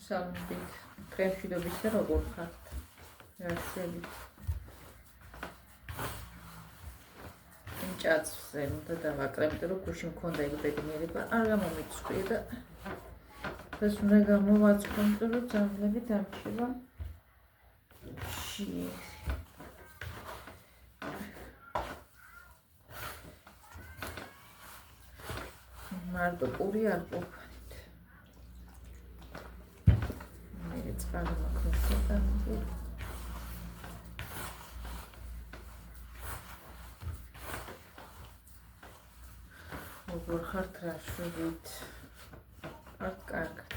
მოგესალმებით. დღემშვიდობის და როგორ ხართ? რაშევით? იმ ჭაცვზე უნდა დავაკრებდე, რომ გუში მქონდა ეგ ბედნიერება, არ გამომიწვია და ეს უნდა გამოვაწყობდე, რომ ძაღლები დამჩება ში. მარტო პური არ ყოფნით. მე წყალი მაქვს და როგორ ხართ რაშევით? ხართ კარგად.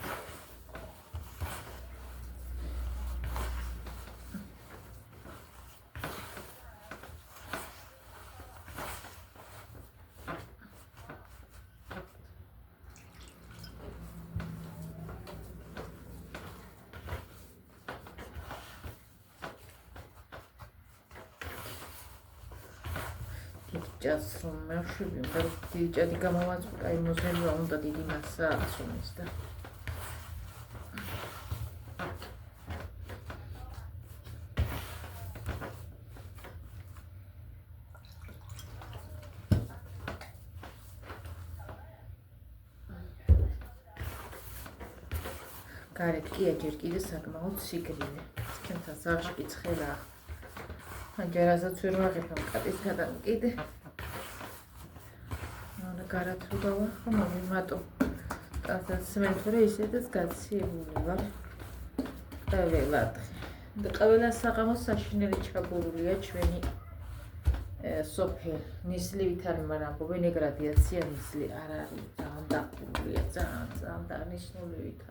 Just from Mershivim, but the Jadigama was I must have wrong that it must from Mr. Gareth Kia Jerky, the Sagmouth secretly. Skintas are spits hella. And Jeraza to Rakam cut his head and get. Გარათრუდა ხომ მომიმატო. დასმენთურე ისედაც გაცილებული ვარ. ყველად. და ყველა საღამოს საშინელი ჩაბურულია ჩვენი სოფე ნისლივით არის, მაგრამ ვინეგრადიაცია ნისლი არ არის. ძალიან დახურულია, ძალიან დანიშნულივით.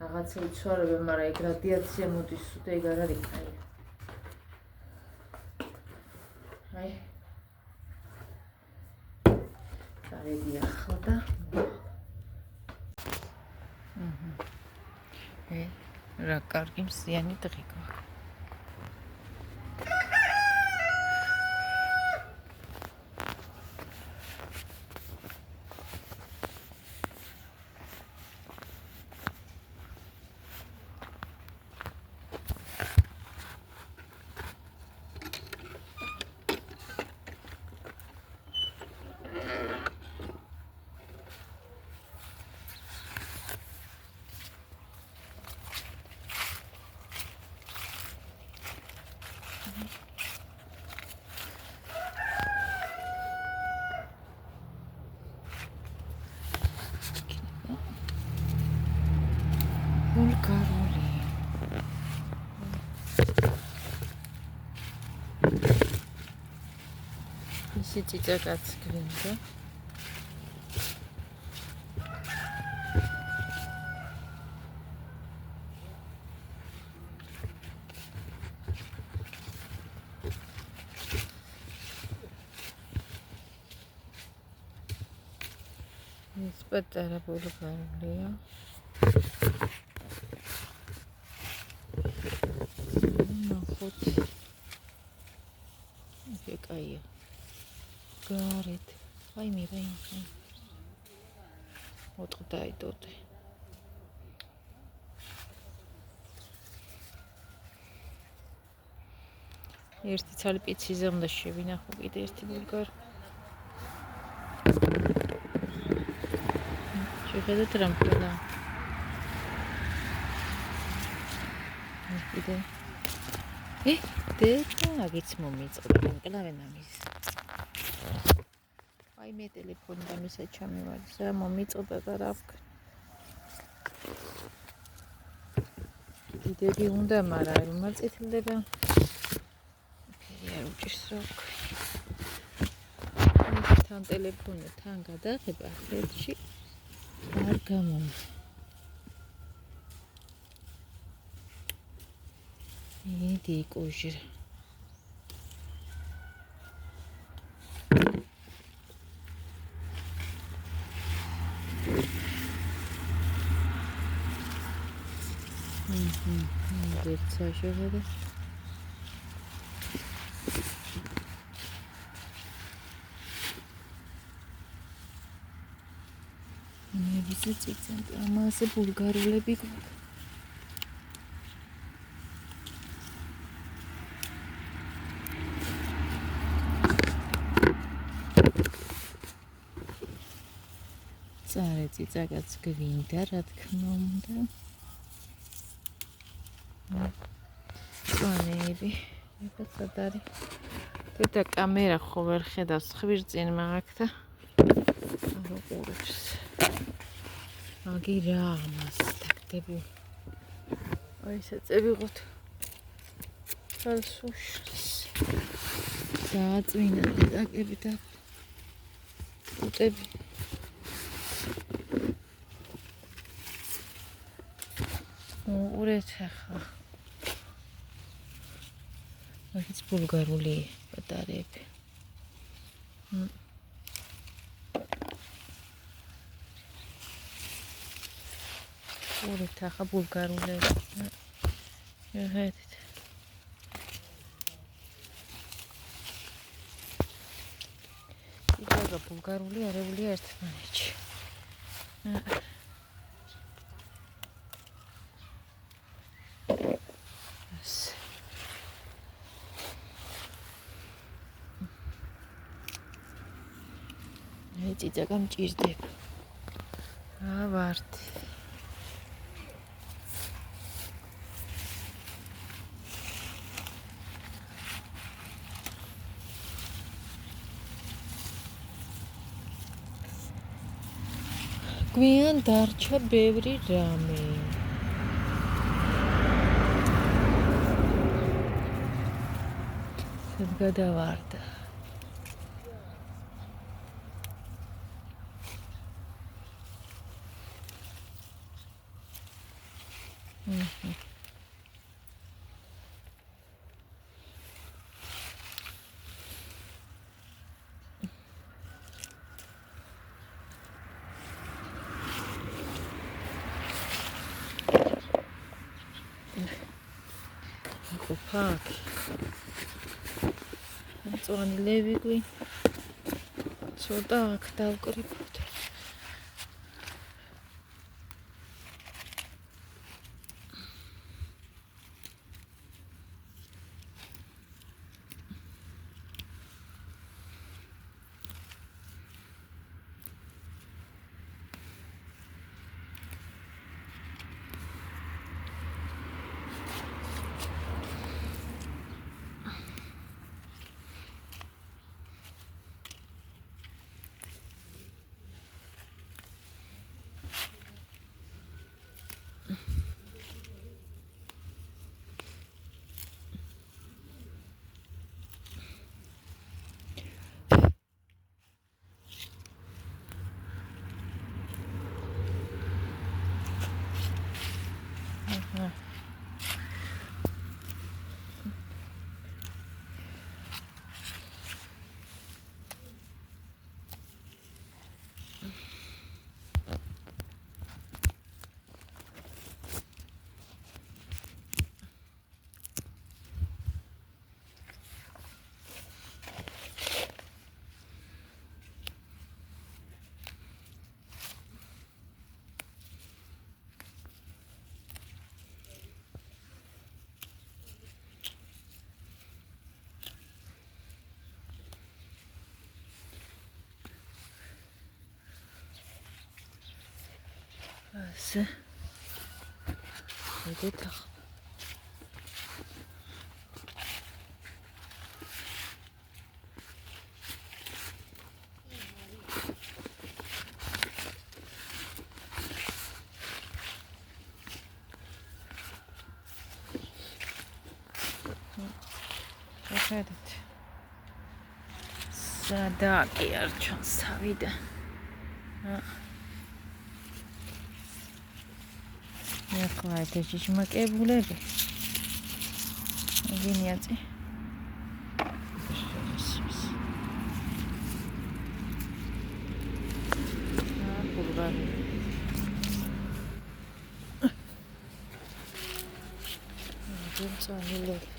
რაღაცა იცვარებენ, მაგრამ ეგ რადიაცია მოდის და ეგ არ არის კაი. აი Ready ახლა რა კარგი მსიანი დღე გვაქვს. Bulgaroli. ისე წიწა გაცგრინდა. ეს პატარა ბულგარულია. Кая. Гарет. Ай мирай. Вот куда идут. Ერთი ცალი პიციზე უნდა შევინახო კიდე ერთი ბულგარ. შეხედეთ რამქელა. კიდე დედა აგიც მომიწოდა კლავენა მის. აი მე ტელეფონიდან ისე ჩამევარდა, მომიწოდა და რა ვქნა. დიდები უნდა, მაგრამ არ უმარწითლდება. ფერი არ უჭირს რა ვქნა. თან ტელეფონი თან გადაღება ხელში არ გამომდის. Иди кожир. Дерца шевеле. მე ვიცი ციცენტი ამაზე ბულგარულები გვაქვს. წიწაკაც გვინდა, რა თქმა უნდა. წვანეები, ეხლა არის. და კამერა ხო ვერ ხედავს ხვირწინ მაგ და არ უყურებს. აგი რა ამას დაგდები. აი ესე წევიღოთ. ხელს უშლის. დააწვინა დაკები და უტები. უყურეთ ახლა. მაგის ბულგარული პატარები. უყურეთ ახლა ბულგარულები. ხედით. იგივე ბულგარული არებულია ერთმანეთში. წიწაკა მჭირდება. ვარდი. გვიან დარჩა ბევრი რამე. სად გადავარდა. Fuck. Წვანი ლევიგვი. ცოტა აქ დავკრიფოთ. ასე ხედეთ ახლა ხედეთ სადაკი არ ჩანს თავიდან ახლა ეს ჭიშმაკებულები გინიაწი ბულგარი ძუნწანილები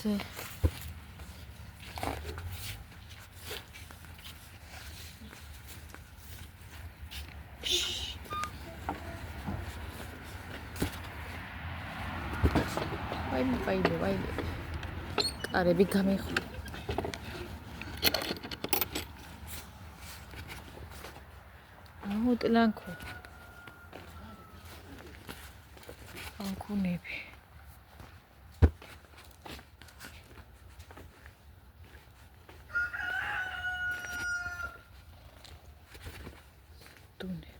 ასე. ვაიმე. კარები გამიხო. უტლანქო. ანქუნები. დუნე.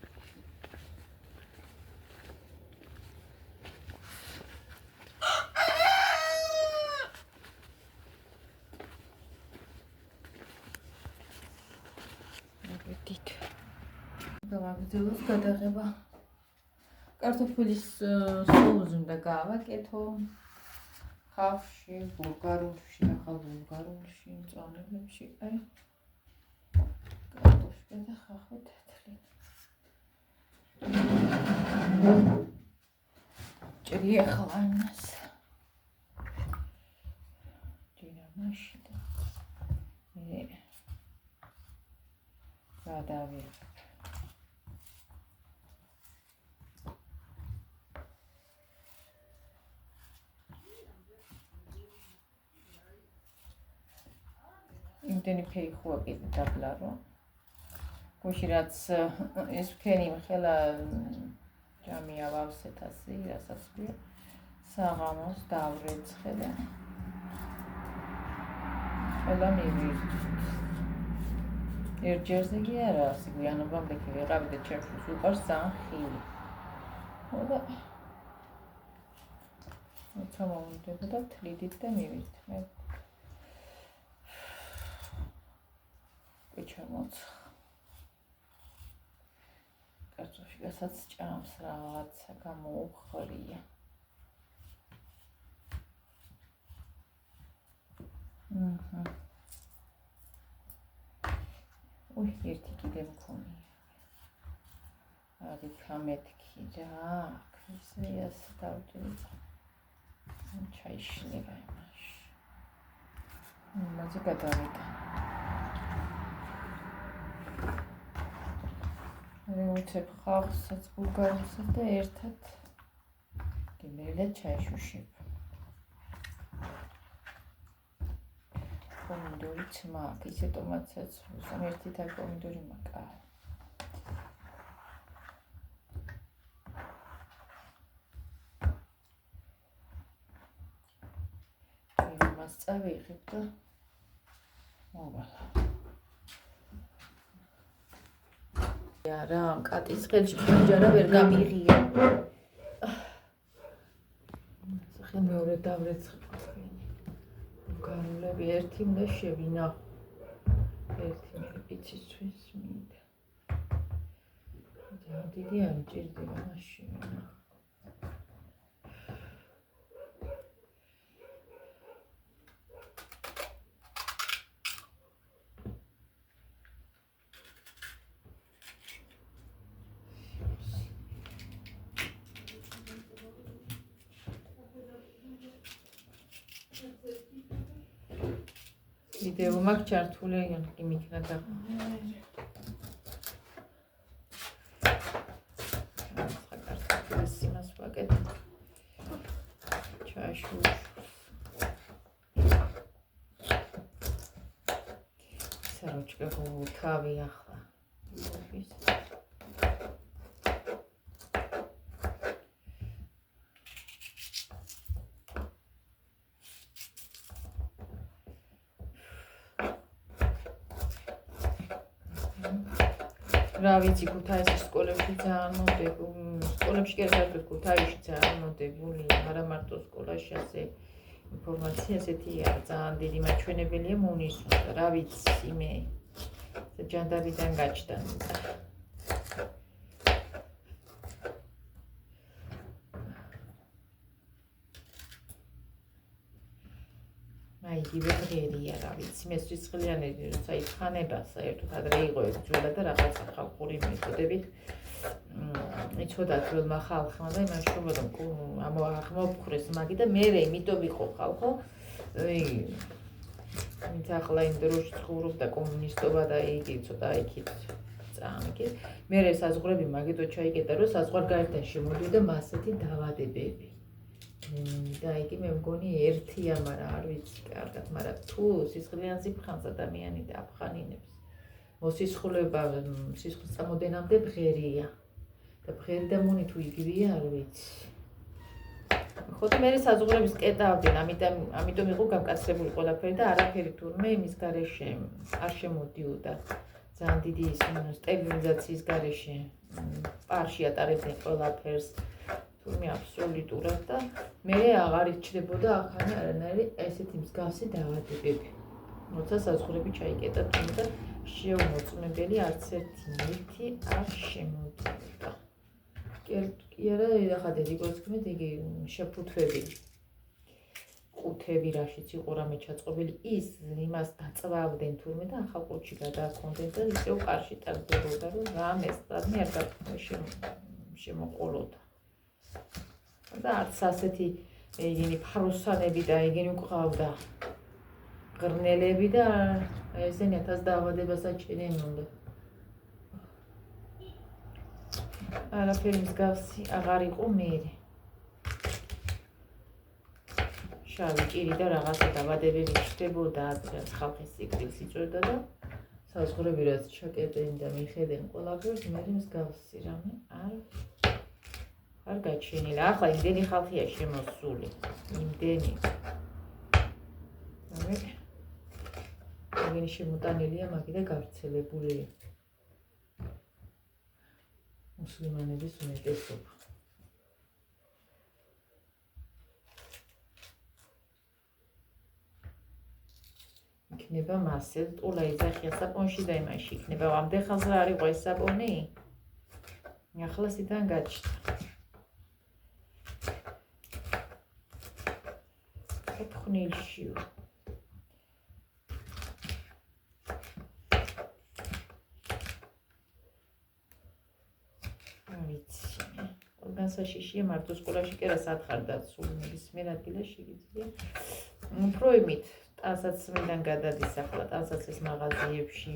გამაგრძელოს გადაღება. კარტოფილის სოუსი უნდა გავაკეთო. ხავში, ბულგარულში, ახალ ბულგარულში, მწვანეებში, აი. კარტოფილი და ხახვა თეთრი. ჭრი ახლა იმას. ჭირამაში და გადავიღებ. იმდენი ფერი ხო აკეთე დაბლა რომ გუში რაც ეს ფერი ხელა ჯამი ავავსეთ ასე რასაც ვია საღამოს დავრეცხე და ყველა მივირჩით ერთჯერზე კი არა ასე გვიანობამდე კი ვიყავი და ჩემთვის უყარს ძალიან ხილი და მოწამოვდებოდა თლიდით და მივიდით მე ჩამოცხ კარტოფილისაც ჭამს რაღაცა გამოუხრია ой ერთი კიდე მქონია არის გამეთქი რა ისე ასე დავჭერე ჩაიშლება იმაში მაგაზე გადავიდა ვუცებ ხავსაც ბულგარულსაც და ერთად გემრიელად ჩაიშუშებ. პომიდორიც მაქვს, ისე ტომატსაც ვუსვამ ერთი და პომიდორი მაქვს. იმას წავიღებ და მოვალ. რა კატის ხელში ფანჯარა ვერ გამიღია. სახე მეორე დავრეცხებ. განულები ერთი უნდა შევინახო. ერთი პიცისთვის მინდა. დიდი არ ჭირდება მაშინ. ვიდეო მაქვს ჩართული, კი მიქნა და კარტოფილის იმას ვაკეთებ. ჩაშუშ. საროჭკა თავი ახლა. რა ვიცი ქუთაისის სკოლებში ძალიან მოდებული სკოლებში კი არა ქუთაისში ძალიან მოდებული არა მარტო სკოლაში ასე ინფორმაცია ასეთია ძალიან დიდი მაჩვენებელია მოუნიშნოს რა ვიცი მე ჯანდაბიდან გაჩნდა აი გიბერია რა ვიცი მე სიცხლიანები როცა იხანება საერთოდ ადრე იყო ეს ძვლა და რაღაცა ხალხური მეთოდებით იცოდათ რომ ხალხმა და იმას შობოდა ამოახმოფხრეს მაგი და მე იმიტომ იყო ხალხო ვინც ახლა იმ დროში ცხოვრობდა კომუნისტობა და იგი ცოტა იქით წამიკეთ. მე საზღვრები მაგითო ჩაიკეტა, რომ საზღვარგარეთთან შემოდიოდა მასეთი დაავადებები. და იგი მე მგონი ერთია, მაგრამ არ ვიცი კარგად, მაგრამ თუ სისხლიანზე ფხანს ადამიანი და აფხანინებს. მოსისხლება სისხლის წამოდენამდე ბღერია. და ბღერი და მონი თუ იგივეა, არ ვიცი. ხოთი მე საზღვრების კეტავდნენ, ამიტომ იყო გამკაცრებული ყველაფერი და არაფერი თურმე იმის გარეშე არ შემოდიოდა. ძალიან დიდი სტაბილიზაციის გარეშე პარში ატარებდნენ ყველაფერს. თურმე აბსოლუტურად და მე აღარ იჩნდებოდა ახალი არანაირი ესეთი მსგავსი დაავადებები. როცა საზღვრები ჩაიკეტა თუმცა შეუმოწმებელი არც ერთი ნივთი არ შემოდიოდა. კი არა, ახლა დედიკოსკმით იგი შეფუთვები. ყუთები რაშიც იყო რამე ჩაწყობილი, ის იმას დაწვავდნენ თურმე და ახალყუთში გადააქონდნენ და ისევ კარში ტარდებოდა, რომ რამეს რამე არ შემოყოლოდა. და არც ასეთი ეგენი ფაროსანები და ეგენი უყავდა ღრნელები და ესენი 1000 დაავადებას აჩენენ უნდა. არაფერი მსგავსი აღარ იყო მერე. შავი ჭირი და რაღაცა დაავადებები ჩნდებოდა, რაც ხალხის სიკვდილს იწვევდა და საზღვრები რაც ჩაკეტენ და მიხედენ ყველაფერს მერე მსგავსი რამე არ გაჩენილა. ახლა იმდენი ხალხია შემოსული. იმდენი. ეგენი შემოტანილია მაგი და გავრცელებული. მუსლიმანების უმეტესობა. იქნება მასე ტულა იძახია საპონში და იმაში იქნება. ამდენ ხანს რა არ იყო ეს საპონი? ახლა სიდან გაჩნდა. ეთქნილშიო. განსაშიშია მარტო სკოლაში კი რა სათხარდა სულ მისმენ ადგილაში იგიძლია. უფრო იმით ტანსაცმიდან გადადის ახლა ტანსაცმლის მაღაზიებში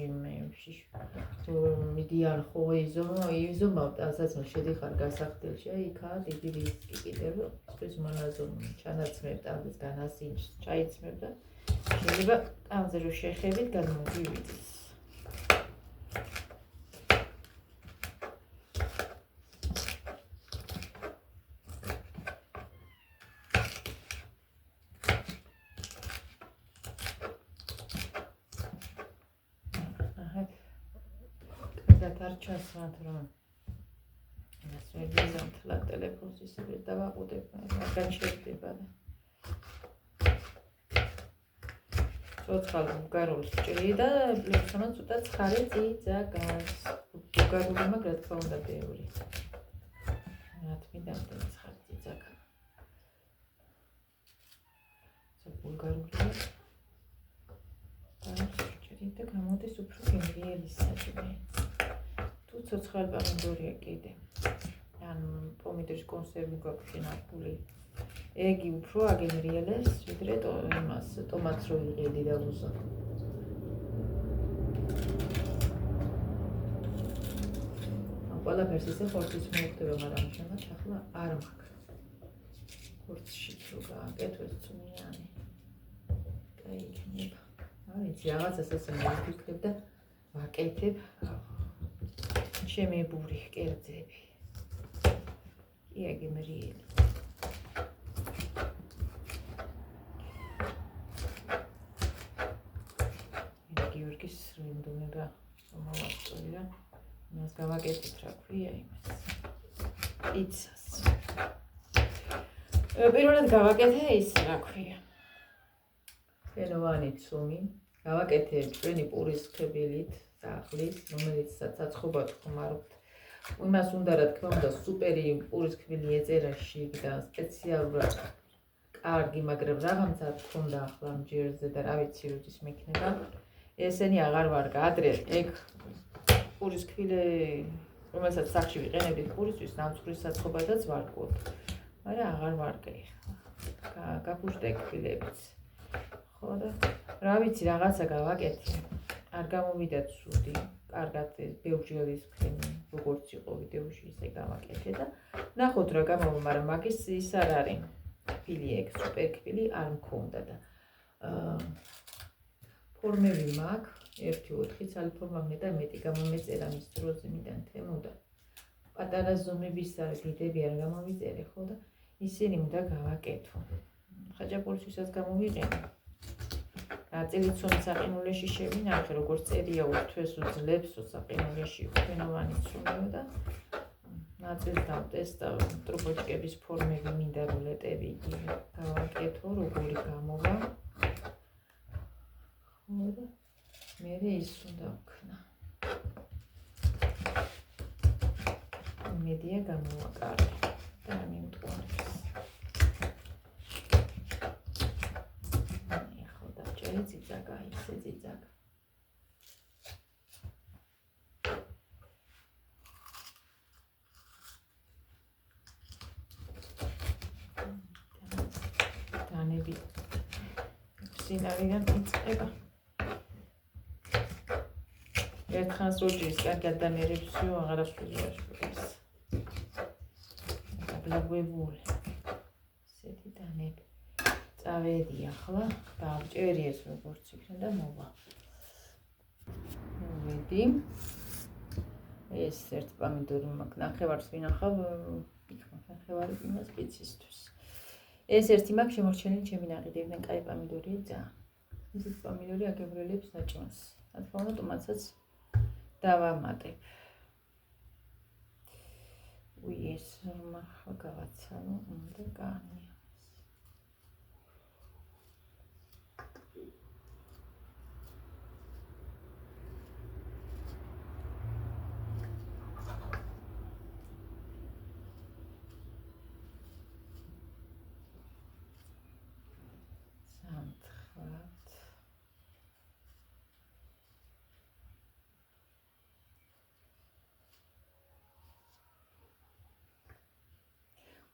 მიდიან ხო იზომავ ტანსაცმელს შედიხარ გასახდელში აი იქაა დიდი რისკი კიდევ ის მონაზონ ჩანაცმებ ტანსის განასინჯს ჩაიცმებ და შეიძლება ტანზე რო შეხებით გადმოგივიდეს. ჩასვათ რომ ეს ვერგიზამთლა ტელეფონს ისე დავაყუდებ, მაგან შედება და ცოცხალ ბულგარულს ჭრი და პლუსმან ცოტა ცხარე წიძაგავს. ბულგარული მაგრამ რა თქმა უნდა ბევრი. რა თქმა უნდა ცხარე წიძაგა. ბულგარული ჭრი და გამოდის უფრო გემრიელი საჭმელი. ცოცხალება მინდორია კიდე. ან პომიდორის კონსერვი გვაქვს შენახული. ეგი უფრო აგემრიელებს, ვიდრე იმას ტომატს რო იღედი და უზო. ყველაფერს ისე ხორცის მოუხდება, მაგრამ შემოც ახლა არ მაქვს. ხორცში რო გააკეთოს წვნიანი. და იქნება. არ ვიცი, რაღაცას ასე მოვიფიქრებ და ვაკეთებ. შემებური კერძები. კი აგემრიელი. გიორგის რინდომება მომავწია. მას გავაკეთეთ რა ქვია იმას. პიცას. პირველად გავაკეთე ის რა ქვია. ფენოვანი ცუმი. გავაკეთე ჩვენი პურის ხებილით. ახლის, რომელიც საცხობად ხმარობთ. იმას უნდა რა თქმა უნდა სუპერი პურის ქმილი ეწერა შიგდა სპეციალურად კარგი, მაგრამ რაღაცა თქონდა ახლა მჯერზე და რა ვიცი როდის მექნება. ესენი აღარ ვარგა. ადრე ეგ პურის ქმილი, რომელსაც სახში ვიყენებდით პურისთვის, ნამცხვრის საცხობადაც ვარგოთ. მაგრამ აღარ ვარგა. გაფუშტე კბილებიც. ხო და რა ვიცი რაღაცა გავაკეთე. არ გამოვიდა ცუდი. კარგად ბევრჯერ ის ფრენი როგორც იყო ვიდეოში ისე გავაკეთე და ნახოთ რა გამოვა, მაგრამ მაგის ის არ არის. კბილი ეგ სუპერ კბილი არ მქონდა და ფორმები მაქვს 1-4 ცალი ფორმა მე და მეტი გამომეწერა მის დროზე მიდან თემო და პატარა ზომების არის დიდები არ გამოვიწერე ხო და ისინი უნდა გავაკეთო. ხაჭაპურისთვისაც გამოვიყენე. ნაწილიც საყინულეში შევინახე, როგორც წერია უთვეს უძლებს საყინულეში ფენოვანი ცუნეო და ნაწილს დავტესტავ ტრუბოჩკების ფორმები მინდა რულეტები გავაკეთო, როგორი გამოვა. ხო და მე ის უნდა ვქნა. მედია გამოვაკარე და მიმტყუარებს. ძიძაგა, ისე ძიძაგა. დანები სინარიდან იწყება. ერთხანს როჯის კარგად დამერებსიო აღარაფერს ვერ შევს. დაბლაგვებული. ესეთი დანები. წავედი ახლა დავჭერი ეს როგორც იქნება და მოვა. მოვედი. ეს ერთ პომიდორი მაქვს. ნახევარს ვინახავ, ნახევარი იმას პიცისთვის. ეს ერთი მაქვს შემორჩენილი ჩემი ნაყიდებიდან კაი პომიდორია ძალიან. ისეთ პომიდორი აგებრელებს ნაჭმას. რა თქმა უნდა, ტომატსაც დავამატებ. ეს ხა გავაცალო, უნდა განია.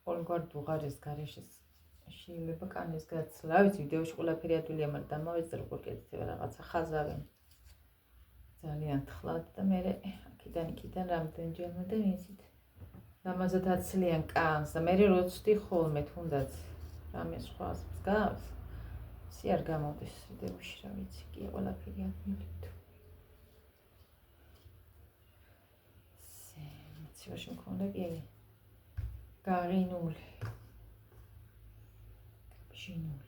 ყოველგვარ დუღარეს გარეშე შეიძლება კანის გაცლა. რა ვიცი, ვიდეოში ყველაფერი ადვილია, მაგრამ დამავეწერ როგორ კეთდება რაღაცა ხაზავენ. ძალიან თხლად და მე აქიდან რამდენჯერმე და ისიც ლამაზად აცლიან კანს და მე როცდი ხოლმე თუნდაც რამე სხვა მსგავს ისე არ გამოდის ვიდეოში, რა ვიცი, კი ყველაფერი ადვილით. მოცივაში მქონდა კი გარინული, შინული.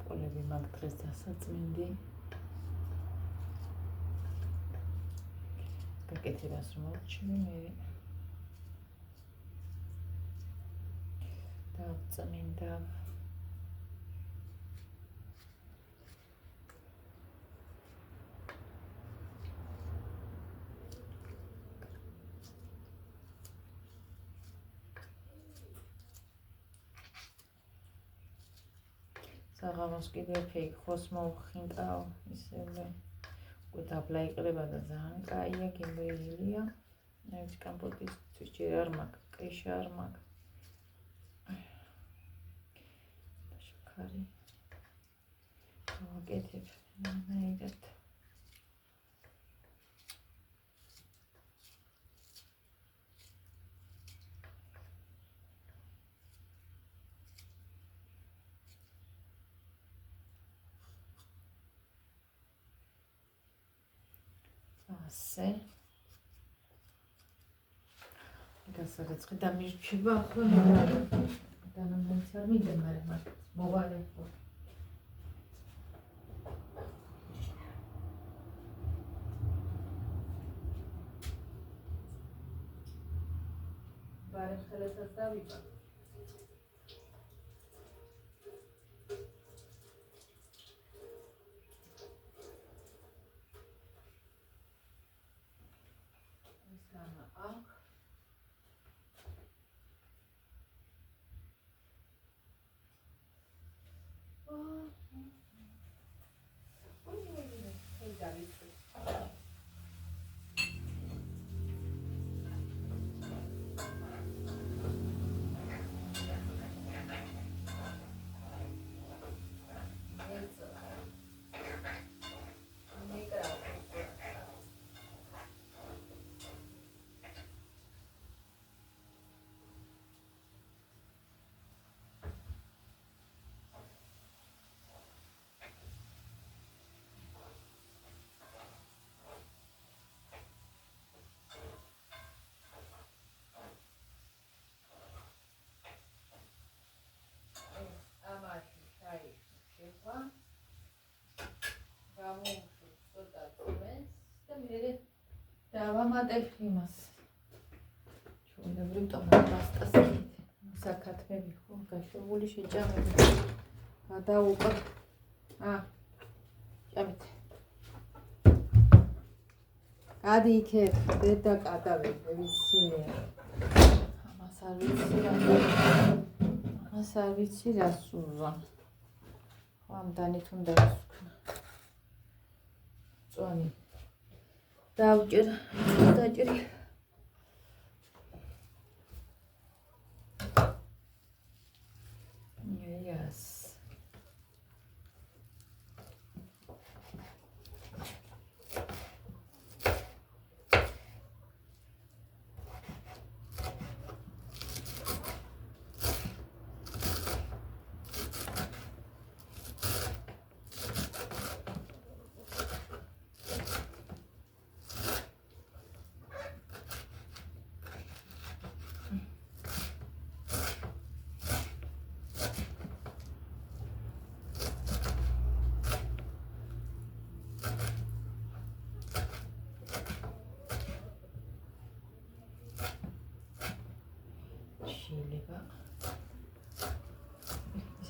პოლები მაგ დღეს დასაწმინდი. გაკეთებას რომ მოვჩინე მე დავწმინდა. საღამოს კიდევ ფეიქ ხოს მოვხინტავ ისევე უკვე დაბლა იყრება და ძალიან კაია, გემრიელია. ეს კომპოტის ძვირჯერ არ მაქვს, კეშა არ მაქვს. შაქარი გავაკეთებ ნაირად. ასე გასაგეცხი დამირჩება ახლა დანამეც არ მინდა, მაგრამ მოვალე ხო გარემხელესაც დავიბა. ეს ამა აქ. დავამატებ იმას. ჩვეულებრივ ტომატ პასტას საკათმები ხო გაშვებული შეჭამები. გადავუყარ. ჭამეთ. გადი იქეთ, დედა კადავები ვიცინე. ამას არ ვიცი რას უზვა. ამდანით უნდა ვისვქნა. წვანი. დავჭერ, დაჭრი. Yes.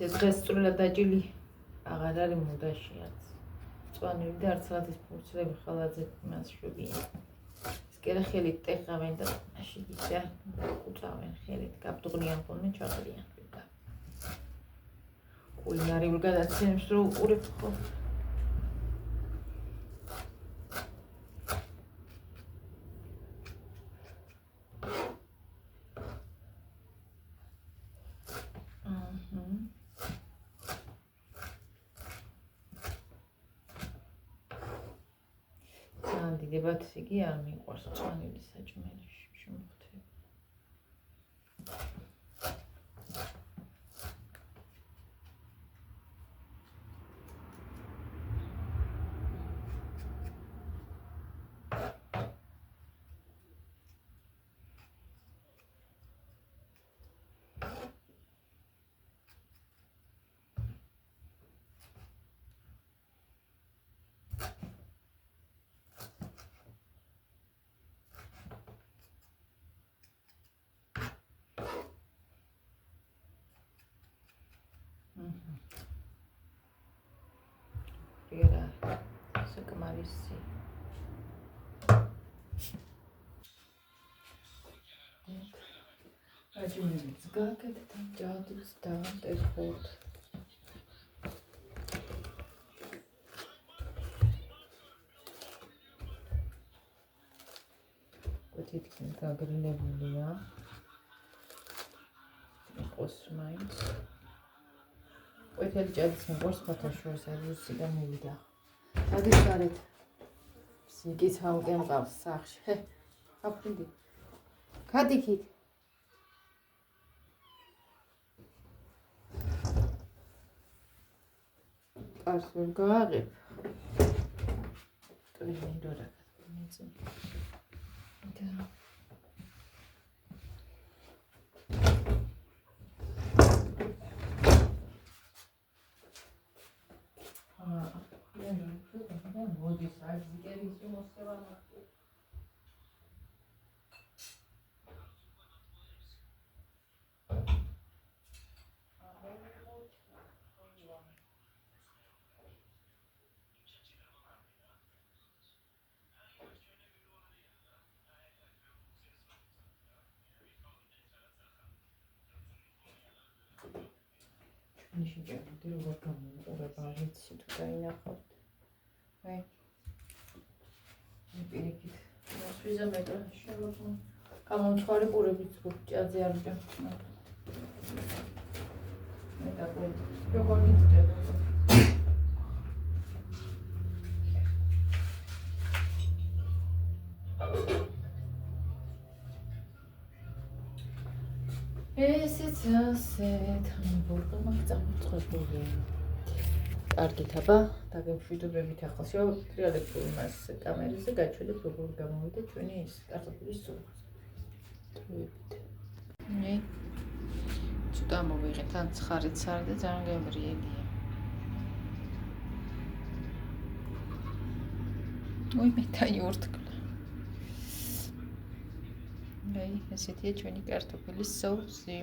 ეს დღესწრულად დაჭილი აღარ არის მოდაშიაც. წვანები და არც რაღაც ფურცლები ხალაძე მას შვებიან. ეს კერა ხელით ტეხავენ და შიგიჩა უწავენ ხელით გაბდღნიან ხოლმე ჩაყრიან. კულინარიულ გადაცემებს რო უყურებ ხო? დებათ იგი არ მიყვარს წვანილი საჭმელში შემოხდება. Era საკმარისი. აჯუნებს გაკეთეთ ჯადებს დავტეხოთ. თითქმის გაგრილებულია. იყოს მაინც. ყვითელი ჭადის მიყვარს ხოთაშუას რუსიდან მივიდა. ადის გარეთ. სიგიც ამკე მყავს სახში. აფრინდი. გადიქით. კარს ვერ გააღებ. ტვინი დორა გაწმენიცი. და მოდის აიგერის მოსწევანა. ნიშნჭამდი როგორ გამოიყურება ვიცი თუ დაინახავთ. აი. პირიქით. ვიზა მეტრო შეგვიძლია. გამომწვარი პურებით ჭაძე არ ვჭამ. მე დაგვიწყდა. როგორ გიწევდა? ესეც ასეთ ამბორგო მაგწამოწყებული. კარგით აბა, დაგემშვიდობებით ახლა შევტრიალებ იმას კამერაზე, გაჩვენებ როგორ გამოვიდა ჩვენი ის კარტოფილის სუპი. თვით. ნე. ცოტა მოვიღეთ, ან ცხარიც არ და ძალიან გამრიელია. ой, მე დაიურთქლა. აი, ესეთია ჩვენი კარტოფილის სოუსი.